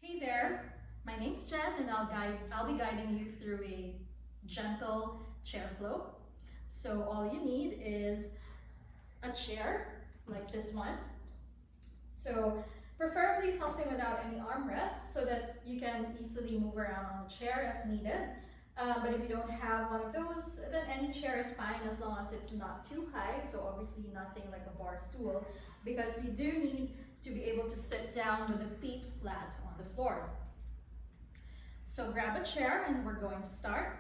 Hey there, my name's Jen and I'll be guiding you through a gentle chair flow. So all you need is a chair like this one. So preferably something without any armrests so that you can easily move around on the chair as needed. But if you don't have one of those, then any chair is fine as long as it's not too high. So obviously nothing like a bar stool, because you do need to be able to sit down with the feet flat on the floor. So grab a chair and we're going to start.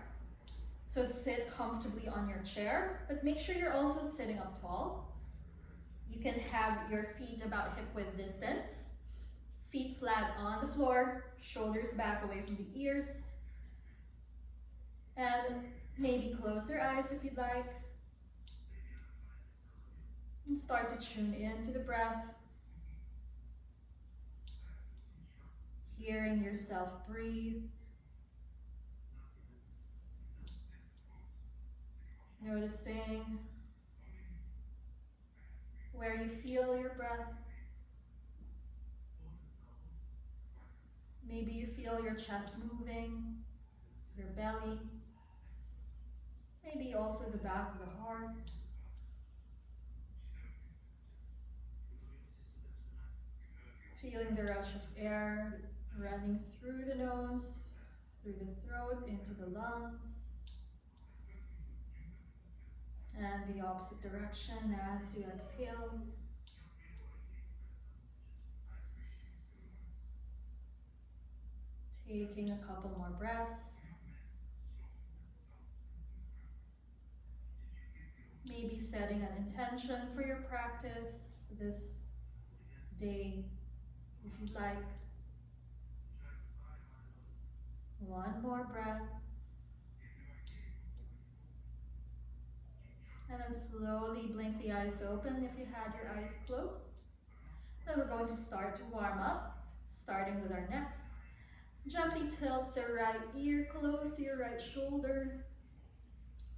So sit comfortably on your chair, but make sure you're also sitting up tall. You can have your feet about hip width distance, feet flat on the floor, shoulders back away from the ears, and maybe close your eyes if you'd like. And start to tune into the breath, hearing yourself breathe. Noticing where you feel your breath. Maybe you feel your chest moving, your belly, maybe also the back of the heart. Feeling the rush of air running through the nose, through the throat, into the lungs. And the opposite direction as you exhale. Taking a couple more breaths. Maybe setting an intention for your practice this day, if you'd like. One more breath. And then slowly blink the eyes open if you had your eyes closed. Then we're going to start to warm up, starting with our necks. Gently tilt the right ear close to your right shoulder,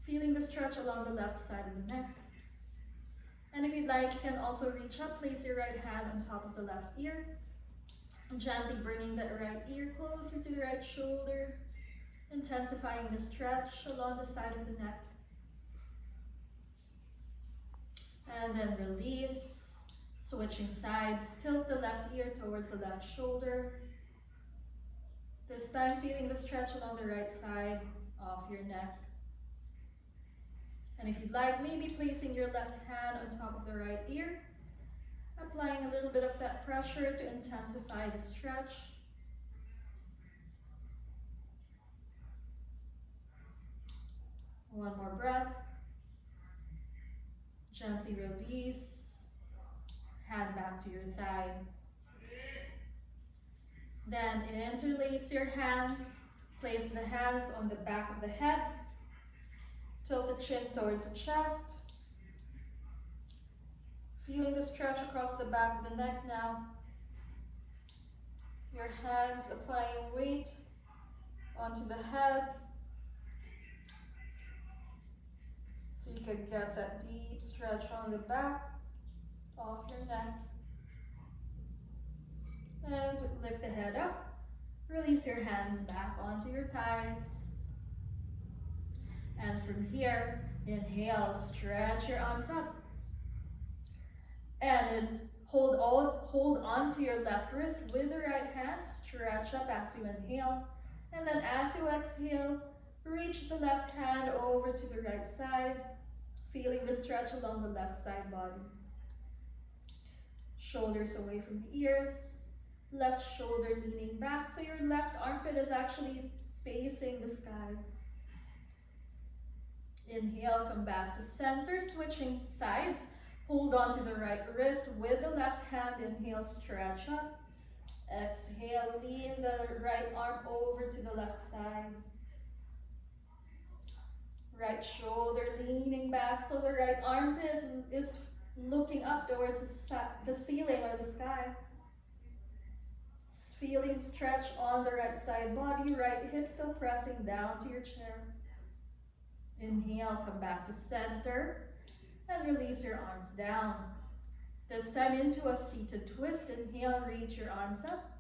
feeling the stretch along the left side of the neck. And if you'd like, you can also reach up, place your right hand on top of the left ear, gently bringing that right ear closer to the right shoulder, intensifying the stretch along the side of the neck. And then release, switching sides, tilt the left ear towards the left shoulder. This time feeling the stretch along the right side of your neck. And if you'd like, maybe placing your left hand on top of the right ear, applying a little bit of that pressure to intensify the stretch. One more breath. Gently release, hand back to your thigh. Then interlace your hands, place the hands on the back of the head, tilt the chin towards the chest, feeling the stretch across the back of the neck now. Your hands applying weight onto the head, so you can get that deep stretch on the back of your neck. And lift the head up. Release your hands back onto your thighs. And from here, inhale, stretch your arms up. And hold on to your left wrist with the right hand. Stretch up as you inhale. And then as you exhale, reach the left hand over to the right side, feeling the stretch along the left side body. Shoulders away from the ears. Left shoulder leaning back, so your left armpit is actually facing the sky. Inhale, come back to center, switching sides. Hold on to the right wrist with the left hand. Inhale, stretch up. Exhale, lean the right arm over to the left side. Right shoulder leaning back, so the right armpit is looking up towards the ceiling or the sky. Feeling stretch on the right side body, right hip still pressing down to your chair. Inhale, come back to center and release your arms down. This time into a seated twist. Inhale, reach your arms up.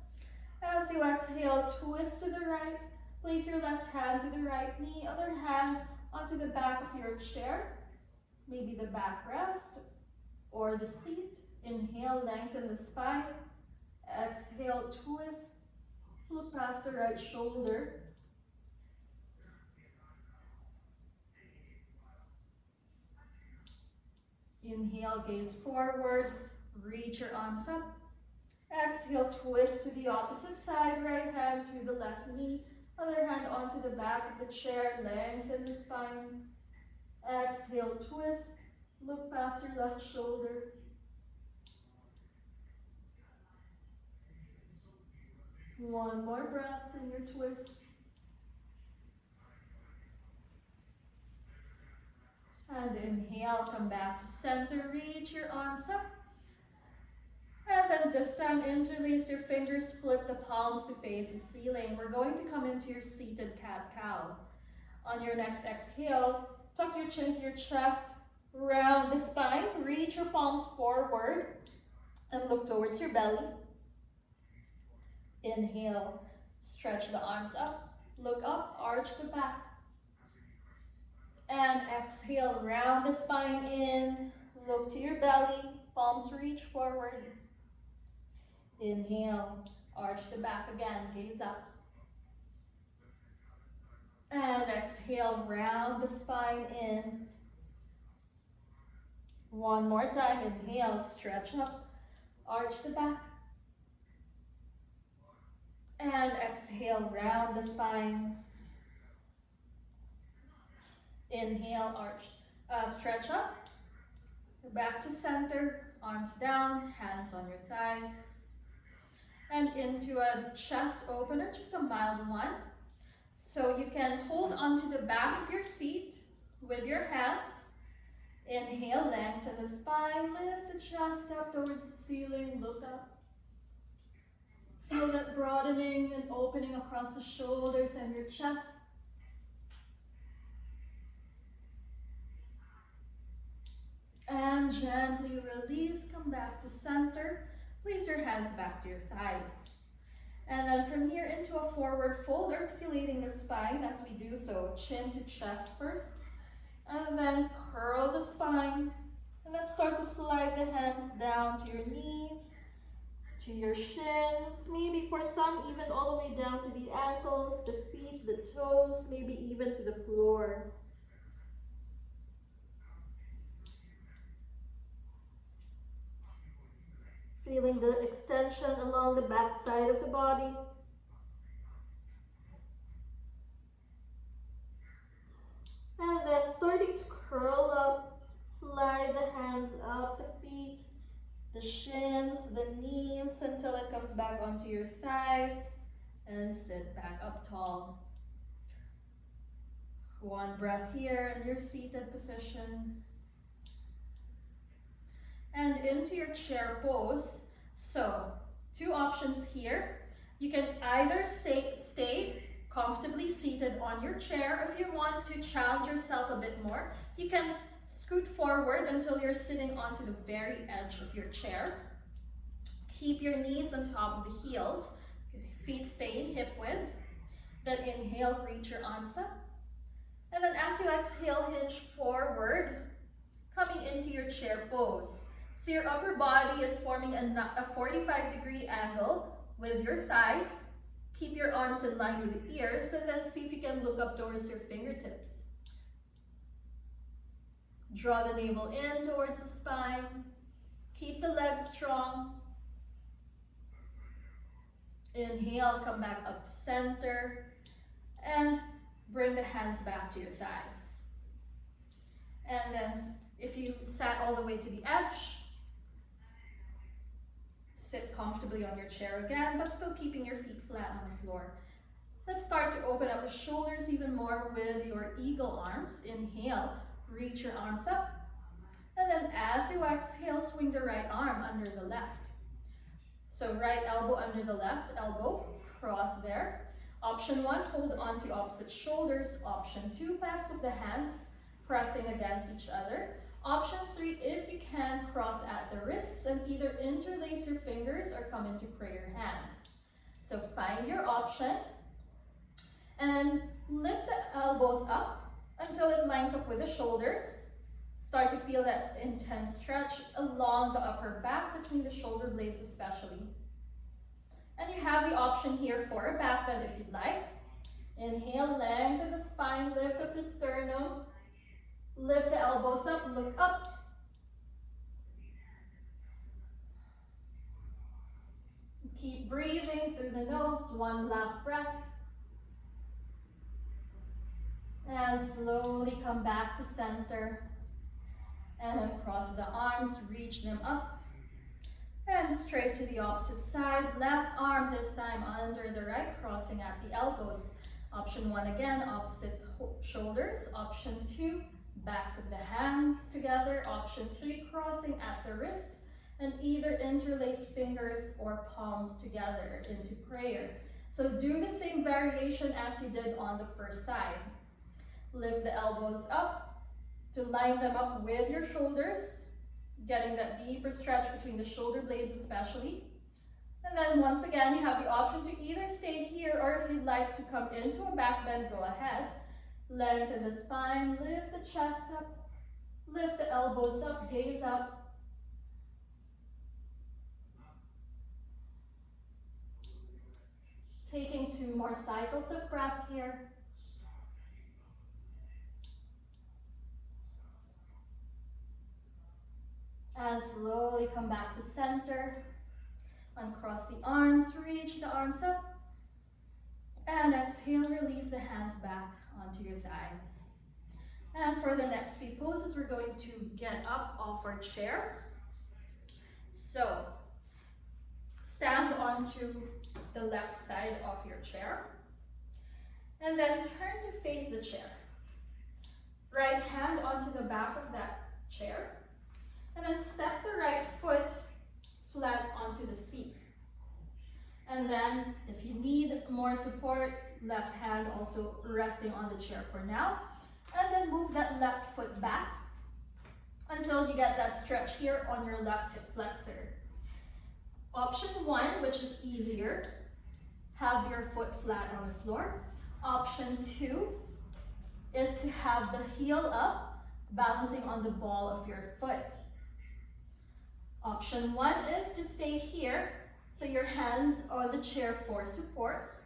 As you exhale, twist to the right. Place your left hand to the right knee, other hand onto the back of your chair, maybe the backrest or the seat. Inhale, lengthen the spine. Exhale, twist. Look past the right shoulder. Inhale, gaze forward. Reach your arms up. Exhale, twist to the opposite side. Right hand to the left knee. Other hand onto the back of the chair. Lengthen the spine. Exhale, twist. Look past your left shoulder. One more breath in your twist. And inhale, come back to center. Reach your arms up. And then this time, interlace your fingers, flip the palms to face the ceiling. We're going to come into your seated cat-cow. On your next exhale, tuck your chin to your chest, round the spine, reach your palms forward, and look towards your belly. Inhale, stretch the arms up, look up, arch the back. And exhale, round the spine in, look to your belly, palms reach forward. Inhale, arch the back again, gaze up. And exhale, round the spine in. One more time, inhale, stretch up, arch the back. And exhale, round the spine. Inhale, arch, stretch up. Back to center, arms down, hands on your thighs. And into a chest opener, just a mild one. So you can hold onto the back of your seat with your hands. Inhale, lengthen the spine, lift the chest up towards the ceiling, look up. Feel that broadening and opening across the shoulders and your chest. And gently release, come back to center. Place your hands back to your thighs. And then from here into a forward fold, articulating the spine as we do so. Chin to chest first. And then curl the spine. And then start to slide the hands down to your knees, to your shins. Maybe for some, even all the way down to the ankles, the feet, the toes, maybe even to the floor. Feeling the extension along the back side of the body. And then starting to curl up, slide the hands up, the feet, the shins, the knees, until it comes back onto your thighs, and sit back up tall. One breath here in your seated position. And into your chair pose. So, two options here. You can either stay comfortably seated on your chair. If you want to challenge yourself a bit more, you can scoot forward until you're sitting onto the very edge of your chair. Keep your knees on top of the heels. Feet stay in hip width. Then inhale, reach your arms up. And then as you exhale, hinge forward, coming into your chair pose. So your upper body is forming a 45-degree angle with your thighs. Keep your arms in line with the ears, and then see if you can look up towards your fingertips. Draw the navel in towards the spine. Keep the legs strong. Inhale, come back up center, and bring the hands back to your thighs. And then if you sat all the way to the edge, sit comfortably on your chair again, but still keeping your feet flat on the floor. Let's start to open up the shoulders even more with your eagle arms. Inhale, reach your arms up. And then as you exhale, swing the right arm under the left. So right elbow under the left elbow, cross there. Option 1, hold on to opposite shoulders. Option 2, backs of the hands pressing against each other. Option 3, if you can, cross at the wrists and either interlace your fingers or come into prayer hands. So find your option and lift the elbows up until it lines up with the shoulders. Start to feel that intense stretch along the upper back between the shoulder blades especially. And you have the option here for a back bend if you'd like. Inhale, lengthen the spine, lift up the sternum, lift the elbows up, look up. Keep breathing through the nose, one last breath. And slowly come back to center. And uncross the arms, reach them up. And straight to the opposite side. Left arm this time under the right, crossing at the elbows. Option 1 again, opposite shoulders. Option 2, backs of the hands together. Option 3, crossing at the wrists. And either interlaced fingers or palms together into prayer. So do the same variation as you did on the first side. Lift the elbows up to line them up with your shoulders, getting that deeper stretch between the shoulder blades especially. And then once again, you have the option to either stay here or if you'd like to come into a back bend, go ahead. Lengthen the spine, lift the chest up, lift the elbows up, gaze up. Taking 2 more cycles of breath here. And slowly come back to center. Uncross the arms, reach the arms up. And exhale, release the hands back onto your thighs. And for the next few poses, we're going to get up off our chair. So, stand onto the left side of your chair. And then turn to face the chair. Right hand onto the back of that chair. And then step the right foot flat onto the seat. And then if you need more support, left hand also resting on the chair for now. And then move that left foot back until you get that stretch here on your left hip flexor. Option 1, which is easier, have your foot flat on the floor. Option 2 is to have the heel up, balancing on the ball of your foot. Option 1 is to stay here, so your hands on the chair for support.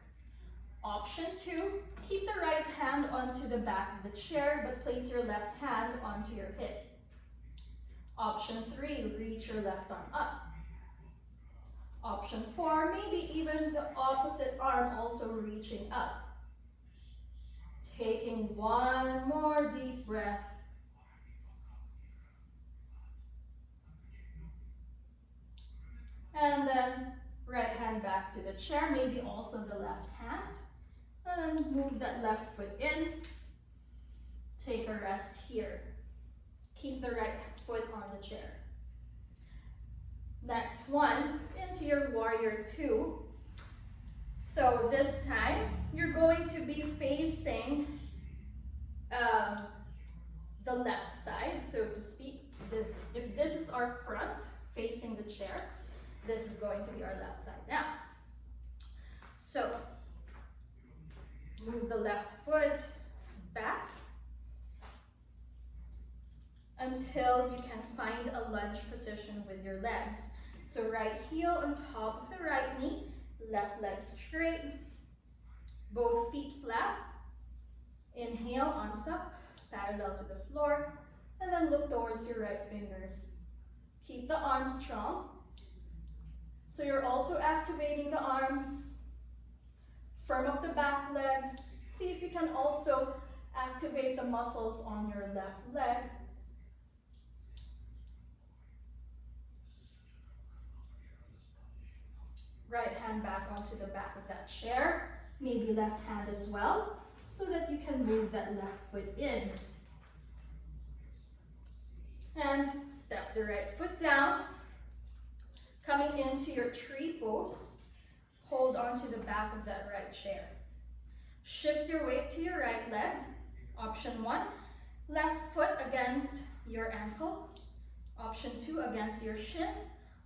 Option 2, keep the right hand onto the back of the chair, but place your left hand onto your hip. Option 3, reach your left arm up. Option 4, maybe even the opposite arm also reaching up. Taking 1 more deep breath. And then right hand back to the chair, maybe also the left hand. And then move that left foot in. Take a rest here. Keep the right foot on the chair. Next one, into your warrior 2. So this time, you're going to be facing the left side, so to speak. If this is our front, facing the chair, this is going to be our left side now. So, move the left foot back until you can find a lunge position with your legs. So right heel on top of the right knee, left leg straight, both feet flat. Inhale, arms up, parallel to the floor, and then look towards your right fingers. Keep the arms strong. So you're also activating the arms. Firm up the back leg. See if you can also activate the muscles on your left leg. Right hand back onto the back of that chair. Maybe left hand as well, so that you can move that left foot in. And step the right foot down. Coming into your tree pose, hold on to the back of that right chair. Shift your weight to your right leg. Option 1, left foot against your ankle. Option 2, against your shin.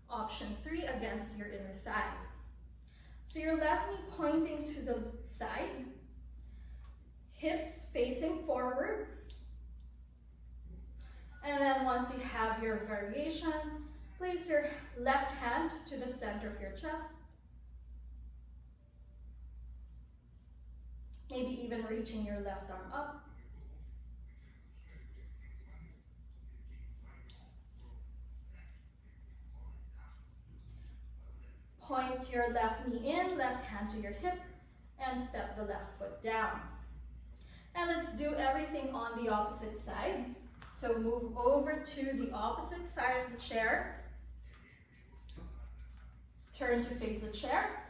Option 3, against your inner thigh. So your left knee pointing to the side, hips facing forward. And then once you have your variation, place your left hand to the center of your chest. Maybe even reaching your left arm up. Point your left knee in, left hand to your hip, and step the left foot down. And let's do everything on the opposite side. So move over to the opposite side of the chair. Turn to face the chair.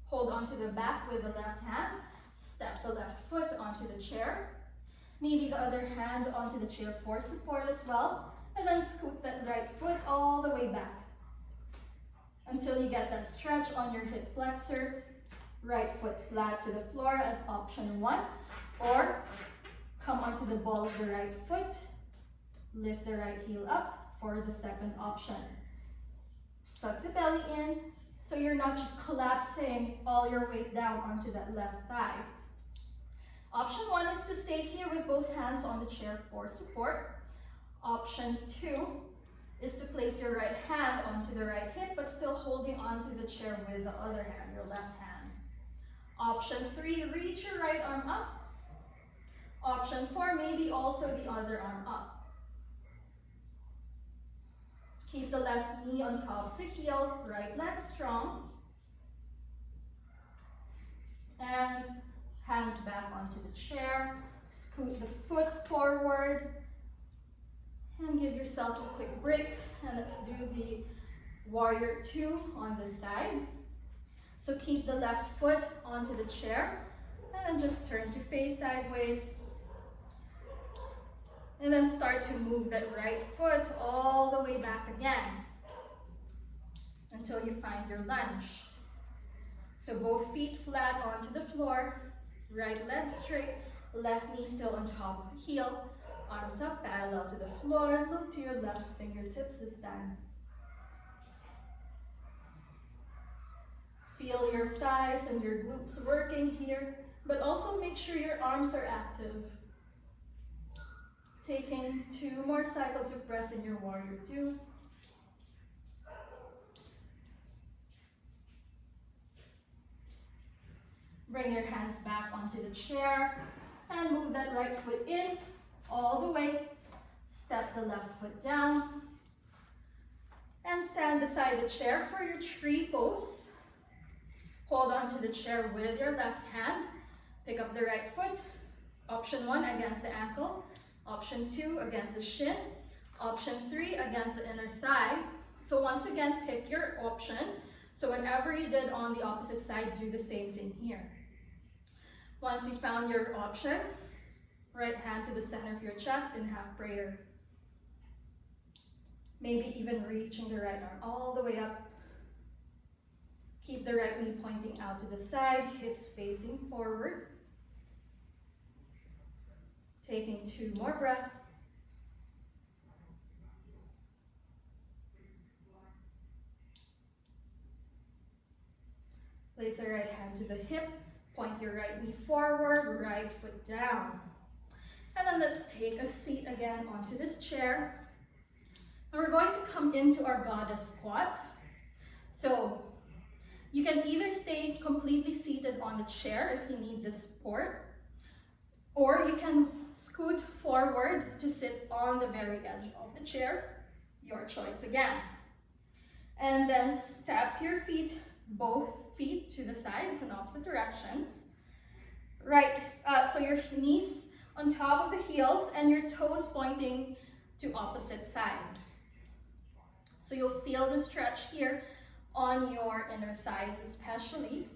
Hold onto the back with the left hand. Step the left foot onto the chair. Maybe the other hand onto the chair for support as well. And then scoot that right foot all the way back until you get that stretch on your hip flexor. Right foot flat to the floor as option 1. Or come onto the ball of the right foot. Lift the right heel up for the second option. Suck the belly in so you're not just collapsing all your weight down onto that left thigh. Option 1 is to stay here with both hands on the chair for support. Option 2 is to place your right hand onto the right hip but still holding onto the chair with the other hand, your left hand. Option 3, reach your right arm up. Option 4, maybe also the other arm up. Keep the left knee on top of the heel, right leg strong. And hands back onto the chair. Scoot the foot forward. And give yourself a quick break. And let's do the warrior 2 on this side. So keep the left foot onto the chair. And then just turn to face sideways. And then start to move that right foot all the way back again until you find your lunge. So both feet flat onto the floor, right leg straight, left knee still on top of the heel, arms up parallel to the floor, look to your left fingertips this time. Feel your thighs and your glutes working here, but also make sure your arms are active. Taking 2 more cycles of breath in your warrior 2. Bring your hands back onto the chair and move that right foot in all the way. Step the left foot down and stand beside the chair for your tree pose. Hold onto the chair with your left hand. Pick up the right foot. Option 1 against the ankle. Option 2 against the shin. Option 3 against the inner thigh. So once again, pick your option. So whenever you did on the opposite side, do the same thing here. Once you found your option, right hand to the center of your chest in half prayer. Maybe even reaching the right arm all the way up. Keep the right knee pointing out to the side, hips facing forward. Taking 2 more breaths. Place the right hand to the hip, point your right knee forward, right foot down. And then let's take a seat again onto this chair. And we're going to come into our goddess squat. So you can either stay completely seated on the chair if you need the support, or you can scoot forward to sit on the very edge of the chair. Your choice again. And then step your feet, both feet to the sides in opposite directions. Right, so your knees on top of the heels and your toes pointing to opposite sides. So you'll feel the stretch here on your inner thighs especially.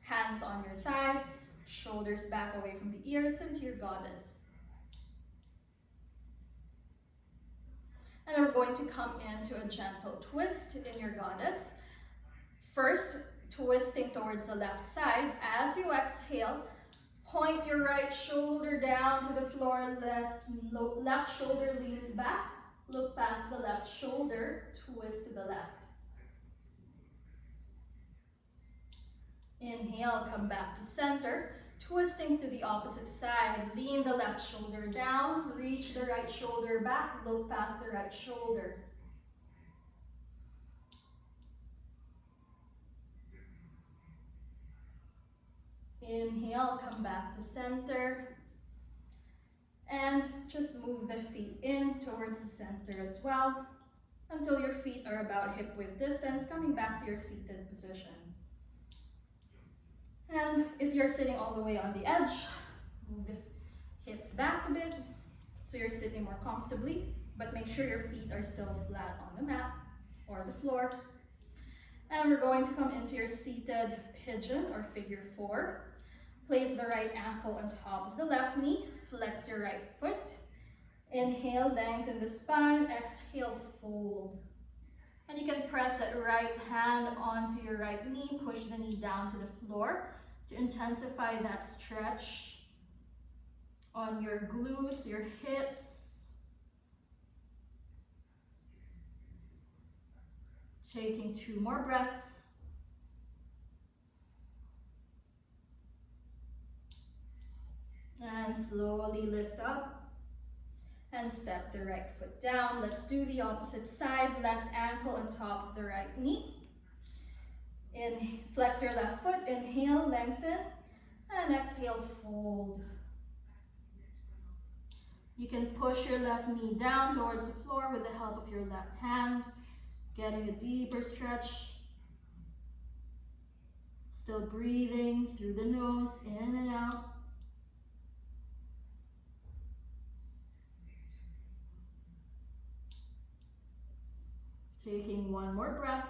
Hands on your thighs, shoulders back away from the ears into your goddess. And then we're going to come into a gentle twist in your goddess. First, twisting towards the left side. As you exhale, point your right shoulder down to the floor, left shoulder leans back, look past the left shoulder, twist to the left. Inhale, come back to center, twisting to the opposite side. Lean the left shoulder down, reach the right shoulder back, look past the right shoulder. Inhale, come back to center. And just move the feet in towards the center as well, until your feet are about hip width distance, coming back to your seated position. And if you're sitting all the way on the edge, move the hips back a bit so you're sitting more comfortably, but make sure your feet are still flat on the mat or the floor. And we're going to come into your seated pigeon or figure four. Place the right ankle on top of the left knee, flex your right foot. Inhale, lengthen the spine, exhale, fold. And you can press that right hand onto your right knee, push the knee down to the floor to intensify that stretch on your glutes, your hips. Taking 2 more breaths. And slowly lift up and step the right foot down. Let's do the opposite side. Left ankle on top of the right knee. Flex your left foot, inhale, lengthen, and exhale, fold. You can push your left knee down towards the floor with the help of your left hand, getting a deeper stretch. Still breathing through the nose, in and out. Taking 1 more breath.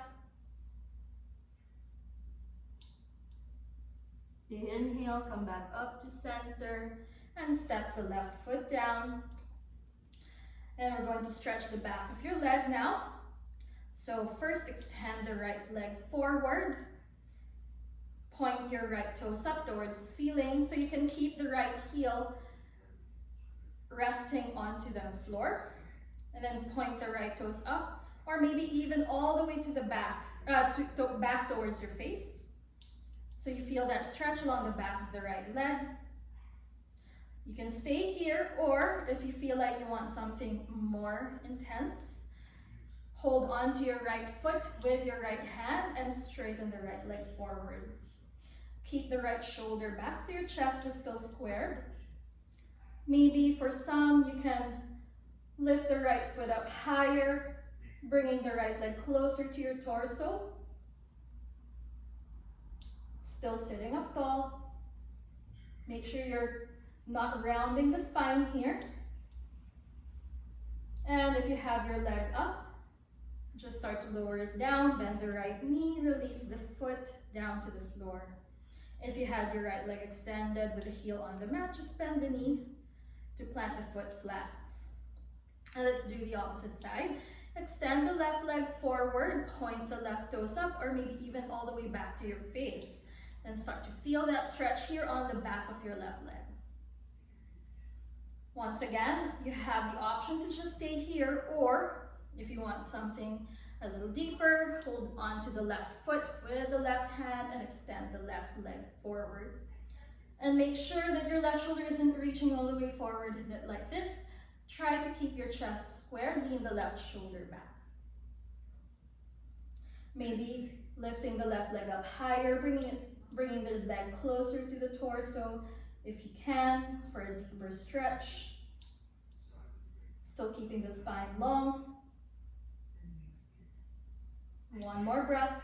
Inhale, come back up to center and step the left foot down. And we're going to stretch the back of your leg now. So first extend the right leg forward. Point your right toes up towards the ceiling so you can keep the right heel resting onto the floor. And then point the right toes up, or maybe even all the way to the back, back towards your face. So you feel that stretch along the back of the right leg. You can stay here, or if you feel like you want something more intense, hold on to your right foot with your right hand and straighten the right leg forward. Keep the right shoulder back so your chest is still squared. Maybe for some, you can lift the right foot up higher, bringing the right leg closer to your torso. Still sitting up tall. Make sure you're not rounding the spine here. And if you have your leg up, just start to lower it down, bend the right knee, release the foot down to the floor. If you had your right leg extended with the heel on the mat, just bend the knee to plant the foot flat. And let's do the opposite side. Extend the left leg forward, point the left toes up, or maybe even all the way back to your face. And start to feel that stretch here on the back of your left leg. Once again, you have the option to just stay here, or if you want something a little deeper, hold on to the left foot with the left hand and extend the left leg forward. And make sure that your left shoulder isn't reaching all the way forward like this. Try to keep your chest square, lean the left shoulder back. Maybe lifting the left leg up higher, bringing the leg closer to the torso if you can for a deeper stretch. Still keeping the spine long. 1 more breath.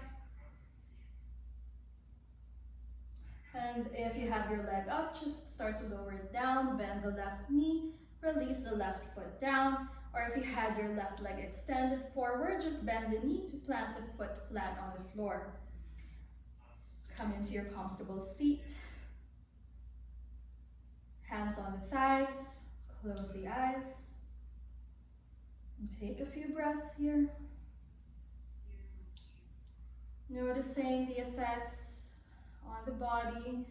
And if you have your leg up, just start to lower it down, bend the left knee, release the left foot down. Or if you had your left leg extended forward, just bend the knee to plant the foot flat on the floor. Come into your comfortable seat. Hands on the thighs, close the eyes. And take a few breaths here. Noticing the effects on the body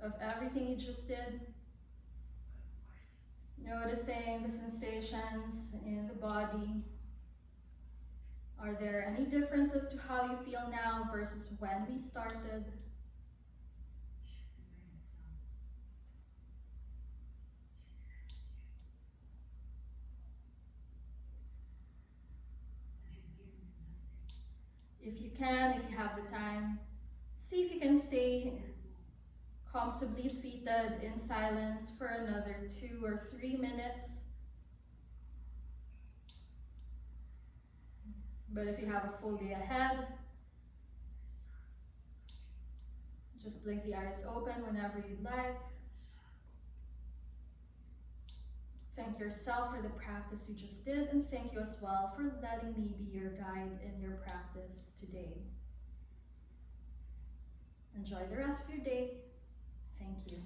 of everything you just did. Noticing the sensations in the body. Are there any differences to how you feel now versus when we started? If you can, if you have the time, see if you can stay comfortably seated in silence for another 2 or 3 minutes. But if you have a full day ahead, just blink the eyes open whenever you'd like. Thank yourself for the practice you just did, and thank you as well for letting me be your guide in your practice today. Enjoy the rest of your day. Thank you.